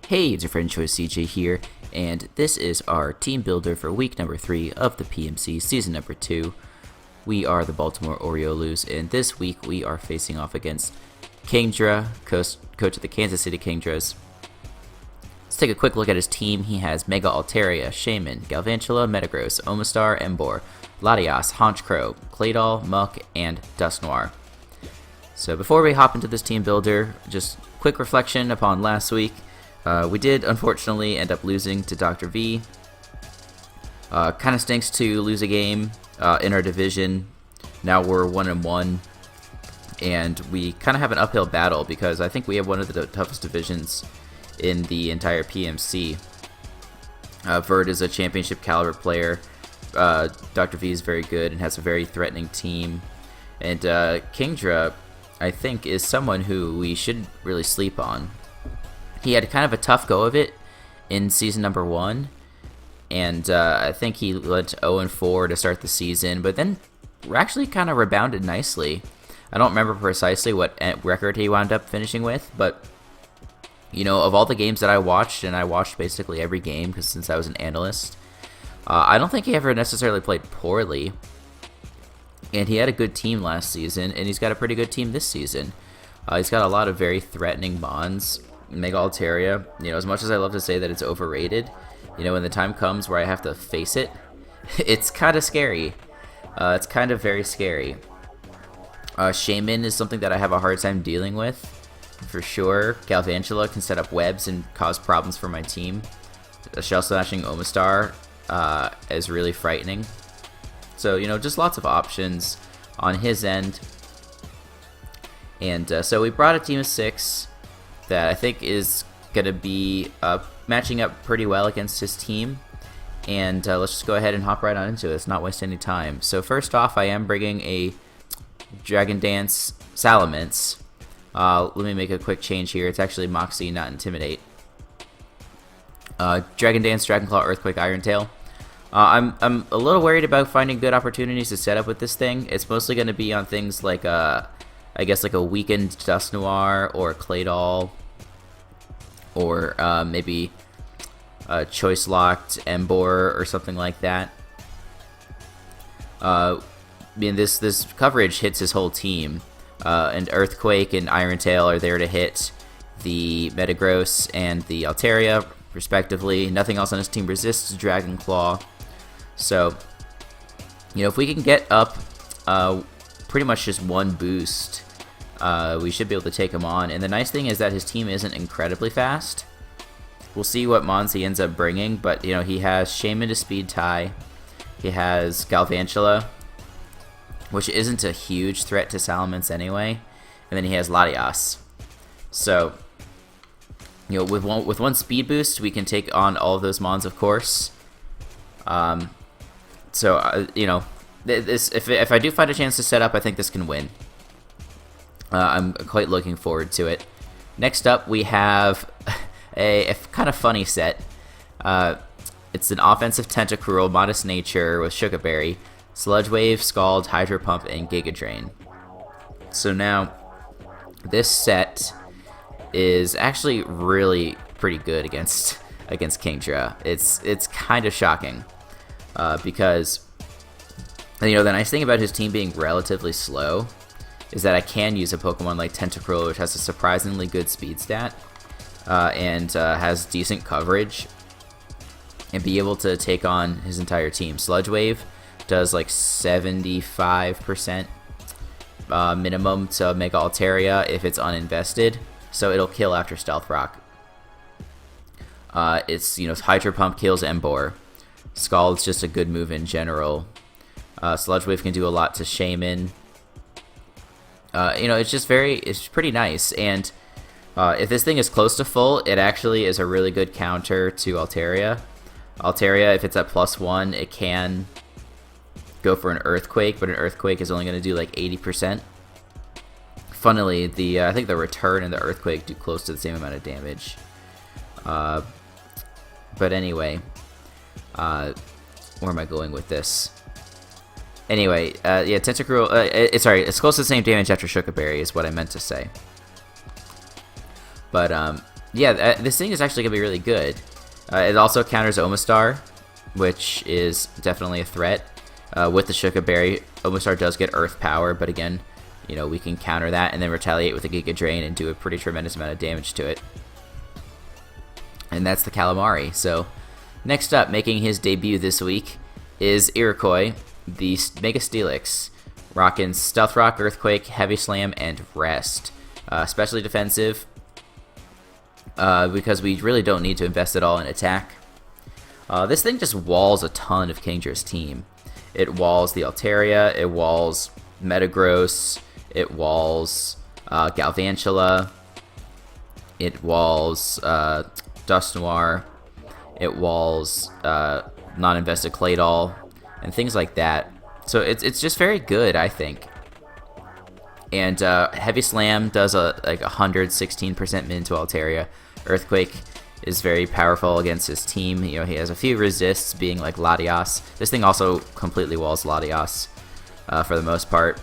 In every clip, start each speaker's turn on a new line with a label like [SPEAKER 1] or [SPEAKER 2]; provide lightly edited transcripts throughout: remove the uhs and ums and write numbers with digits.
[SPEAKER 1] Hey, it's your friend Choice CJ here, and this is our team builder for week number 3 of the PMC season number 2. We are the Baltimore Oriolus, and this week we are facing off against Kingdra, coach of the Kansas City Kingdras. Let's take a quick look at his team. He has Mega Altaria, Shaman, Galvantula, Metagross, Omastar, Emboar, Latias, Honchkrow, Claydol, Muck, and Dusknoir. So before we hop into this team builder, just quick reflection upon last week. We did unfortunately end up losing to Dr. V. Kind of stinks to lose a game in our division. Now we're 1-1, and we kind of have an uphill battle because I think we have one of the toughest divisions in the entire PMC. Vert is a championship caliber player. Dr. V is very good and has a very threatening team. And Kingdra, I think, is someone who we shouldn't really sleep on. He had kind of a tough go of it in season number 1, and I think he went 0-4 to start the season, but then actually kind of rebounded nicely. I don't remember precisely what record he wound up finishing with, but you know, of all the games that I watched, and I watched basically every game because since I was an analyst, I don't think he ever necessarily played poorly, and he had a good team last season, and he's got a pretty good team this season. He's got a lot of very threatening mons. Mega Altaria, you know, as much as I love to say that it's overrated, you know, when the time comes where I have to face it, it's kind of scary. It's kind of very scary. Shaman is something that I have a hard time dealing with, for sure. Galvantula can set up webs and cause problems for my team. Shell Slashing Omastar is really frightening. So, you know, just lots of options on his end. And so we brought a team of 6 that I think is going to be matching up pretty well against his team. And let's just go ahead and hop right on into it. Let's not waste any time. So first off, I am bringing a Dragon Dance Salamence. Let me make a quick change here. It's actually Moxie, not Intimidate. Dragon Dance, Dragonclaw, Earthquake, Iron Tail. I'm a little worried about finding good opportunities to set up with this thing. It's mostly going to be on things like I guess like a weakened Dusknoir or Claydol, or maybe a choice locked Emboar or something like that. I mean, this coverage hits his whole team, and Earthquake and Iron Tail are there to hit the Metagross and the Altaria respectively. Nothing else on his team resists Dragonclaw. So, you know, if we can get up pretty much just one boost, we should be able to take him on. And the nice thing is that his team isn't incredibly fast. We'll see what mons he ends up bringing, but you know, he has Shaman to speed tie. He has Galvantula, which isn't a huge threat to Salamence anyway, and then he has Latias. So, you know, with one speed boost, we can take on all of those mons, of course. You know, if I do find a chance to set up, I think this can win. I'm quite looking forward to it. Next up, we have a kind of funny set. It's an offensive Tentacruel, Modest Nature with Sugar Berry, Sludge Wave, Scald, Hydro Pump, and Giga Drain. So now, this set is actually really pretty good against Kingdra. It's kind of shocking because, you know, the nice thing about his team being relatively slow is that I can use a Pokemon like Tentacruel, which has a surprisingly good speed stat and has decent coverage, and be able to take on his entire team. Sludge Wave does like 75% minimum to Mega Altaria if it's uninvested, so it'll kill after Stealth Rock. It's, you know, Hydro Pump kills Emboar. Scald's just a good move in general. Sludge Wave can do a lot to Shaman. You know, it's pretty nice, and if this thing is close to full, it actually is a really good counter to Altaria. Altaria, if it's at +1, it can go for an Earthquake, but an Earthquake is only going to do like 80%. Funnily, I think the return and the Earthquake do close to the same amount of damage. But anyway, where am I going with this? Anyway, yeah, Tentacruel, sorry, it's close to the same damage after Sugar Berry is what I meant to say. But, yeah, this thing is actually going to be really good. It also counters Omastar, which is definitely a threat. With the Shuka Berry, Omastar does get Earth Power, but again, you know, we can counter that and then retaliate with a Giga Drain and do a pretty tremendous amount of damage to it. And that's the Calamari. So, next up, making his debut this week is Iroquois, the Mega Steelix, rocking Stealth Rock, Earthquake, Heavy Slam, and Rest. Especially defensive, because we really don't need to invest at all in attack. This thing just walls a ton of Kingdra's team. It walls the Altaria, it walls Metagross, it walls Galvantula, it walls Dusknoir, it walls non-invested Claydol, and things like that. So it's just very good, I think. And Heavy Slam does like 116% min to Altaria. Earthquake is very powerful against his team. You know, he has a few resists, being like Latias. This thing also completely walls Latias for the most part.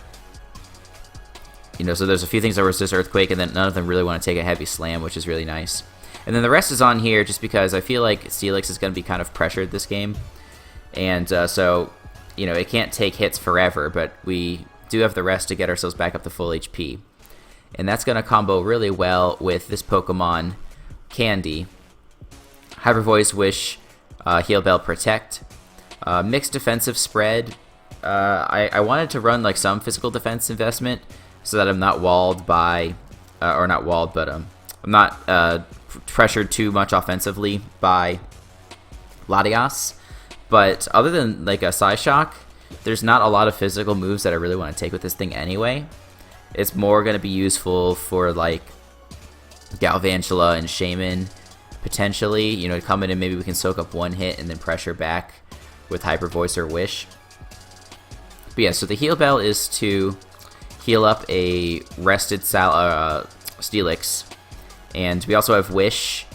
[SPEAKER 1] You know, so there's a few things that resist Earthquake, and then none of them really want to take a Heavy Slam, which is really nice. And then the rest is on here just because I feel like Steelix is going to be kind of pressured this game. And so, you know, it can't take hits forever, but we do have the rest to get ourselves back up to full HP. And that's going to combo really well with this Pokemon, Candy. Hyper Voice, Wish, Heal Bell, Protect. Mixed defensive spread. I wanted to run like some physical defense investment so that I'm not walled by, or not walled, but I'm not pressured too much offensively by Latias. But other than like a Psyshock, there's not a lot of physical moves that I really want to take with this thing anyway. It's more going to be useful for like Galvantula and Shaman, potentially. You know, come in and maybe we can soak up one hit and then pressure back with Hyper Voice or Wish. But yeah, so the Heal Bell is to heal up a rested Steelix. And we also have Wish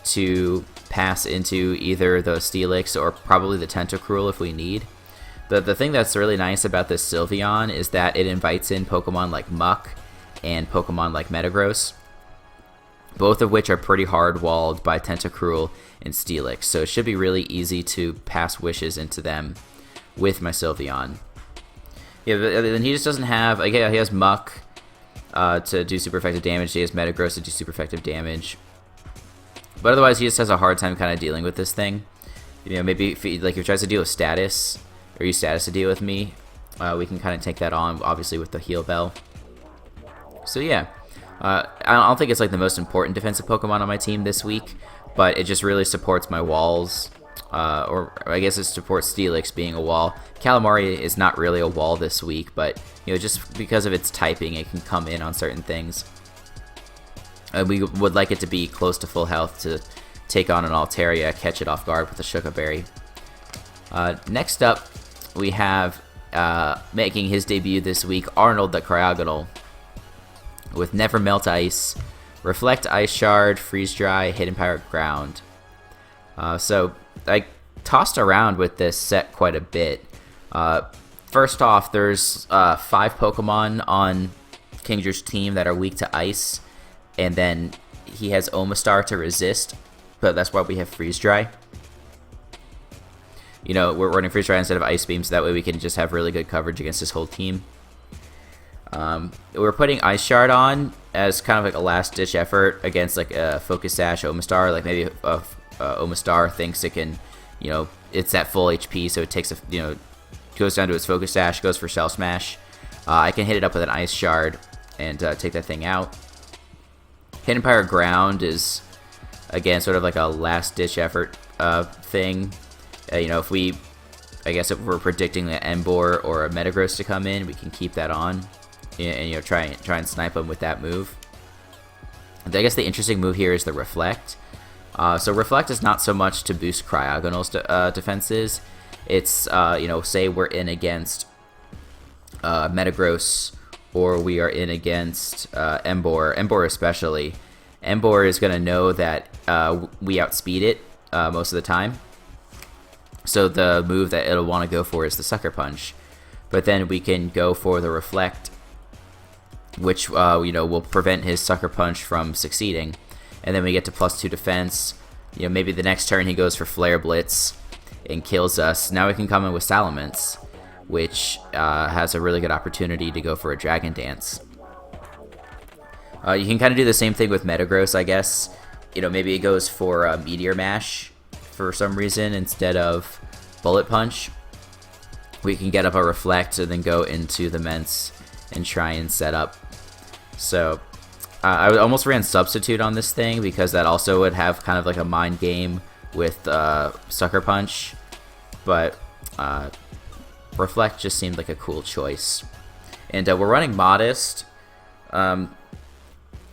[SPEAKER 1] to pass into either the Steelix or probably the Tentacruel if we need. The thing that's really nice about this Sylveon is that it invites in Pokemon like Muck and Pokemon like Metagross, both of which are pretty hard walled by Tentacruel and Steelix, so it should be really easy to pass Wishes into them with my Sylveon. Yeah, but then he just doesn't have, like, he has Muck to do super effective damage, he has Metagross to do super effective damage, but otherwise he just has a hard time kind of dealing with this thing. You know, maybe if he tries to deal with Status, or use Status to deal with me, we can kind of take that on, obviously, with the Heal Bell. So yeah, I don't think it's like the most important defensive Pokemon on my team this week, but it just really supports my walls, or I guess it supports Steelix being a wall. Calamari is not really a wall this week, but you know, just because of its typing, it can come in on certain things. And we would like it to be close to full health to take on an Altaria, catch it off guard with a Shuka Berry. Next up, we have, making his debut this week, Arnold the Cryogonal, with Never Melt Ice, Reflect Ice Shard, Freeze Dry, Hidden Power Ground. So I tossed around with this set quite a bit. First off, there's 5 Pokemon on Kingdra's team that are weak to Ice, and then he has Omastar to resist, but that's why we have Freeze Dry. You know, we're running Freeze Dry instead of Ice Beam, so that way we can just have really good coverage against his whole team. We're putting Ice Shard on as kind of like a last-ditch effort against like a Focus Sash Omastar. Like maybe Omastar thinks it can, you know, it's at full HP, so it takes a, you know, goes down to its Focus Sash, goes for Shell Smash. I can hit it up with an Ice Shard and take that thing out. Hidden Power Ground is, again, sort of like a last-ditch effort thing. You know, if we're predicting an Emboar or a Metagross to come in, we can keep that on, and you know, try and snipe them with that move. And I guess the interesting move here is the Reflect. So Reflect is not so much to boost Cryogonal's defenses. It's you know, say we're in against Metagross, or we are in against Emboar especially. Emboar is going to know that we outspeed it most of the time. So the move that it'll want to go for is the Sucker Punch. But then we can go for the Reflect, which you know, will prevent his Sucker Punch from succeeding. and then we get to +2 defense. You know, maybe the next turn he goes for Flare Blitz and kills us. Now we can come in with Salamence, which has a really good opportunity to go for a Dragon Dance. You can kind of do the same thing with Metagross, I guess. You know, maybe it goes for Meteor Mash for some reason instead of Bullet Punch. We can get up a Reflect and then go into the Mence and try and set up. So I almost ran Substitute on this thing because that also would have kind of like a mind game with Sucker Punch, but Reflect just seemed like a cool choice. And we're running Modest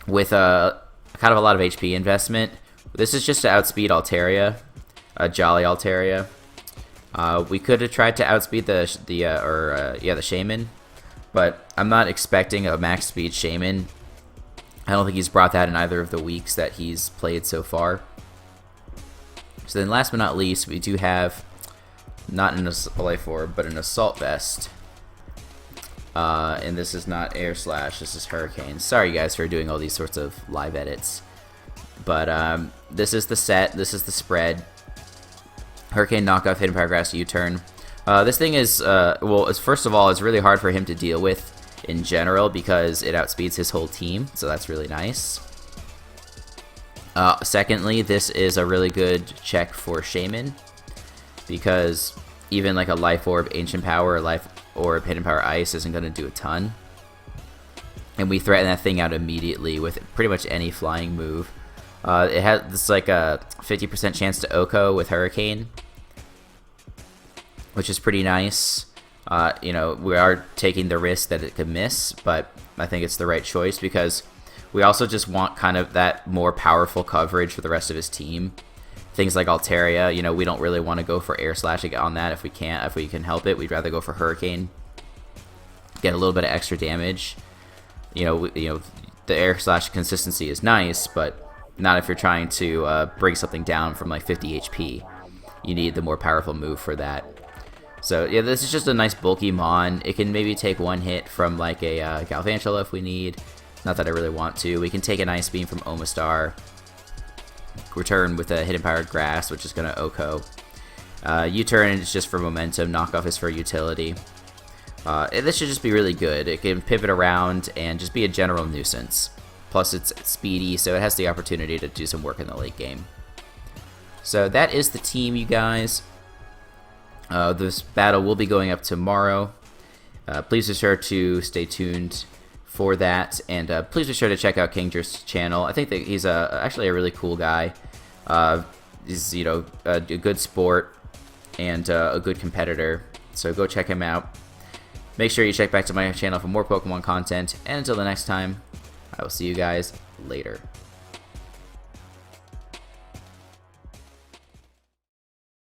[SPEAKER 1] with kind of a lot of HP investment. This is just to outspeed Altaria, Jolly Altaria. We could have tried to outspeed the Shaman, but I'm not expecting a max speed Shaman. I don't think he's brought that in either of the weeks that he's played so far. So then last but not least, we do have not an Life Orb, but an Assault Vest. And this is not Air Slash, this is Hurricane. Sorry guys for doing all these sorts of live edits. But this is the set, this is the spread. Hurricane, Knockoff, Hidden Power Grass, U-Turn. This thing is, well, first of all, it's really hard for him to deal with in general because it outspeeds his whole team, so that's really nice. Secondly, this is a really good check for Shaman because even like a Life Orb, Ancient Power, or Life Orb, Hidden Power Ice isn't going to do a ton. And we threaten that thing out immediately with pretty much any flying move. It has this like a 50% chance to OHKO with Hurricane, which is pretty nice. You know, we are taking the risk that it could miss, but I think it's the right choice because we also just want kind of that more powerful coverage for the rest of his team. Things like Altaria, you know, we don't really want to go for Air Slash on that if we can't. If we can help it, we'd rather go for Hurricane. Get a little bit of extra damage. You know, the Air Slash consistency is nice, but not if you're trying to bring something down from like 50 HP. You need the more powerful move for that. So yeah, this is just a nice bulky Mon. It can maybe take one hit from like a Galvantula if we need. Not that I really want to. We can take an Ice Beam from Omastar. Return with a Hidden Powered Grass, which is going to OHKO. U-Turn is just for momentum. Knockoff is for utility. This should just be really good. It can pivot around and just be a general nuisance. Plus it's speedy, so it has the opportunity to do some work in the late game. So that is the team, you guys. This battle will be going up tomorrow. Please be sure to stay tuned for that, and please be sure to check out Kingdra's channel. I think that he's actually a really cool guy. He's, you know, a good sport and a good competitor, so go check him out. Make sure you check back to my channel for more Pokemon content, and until the next time, I will see you guys later.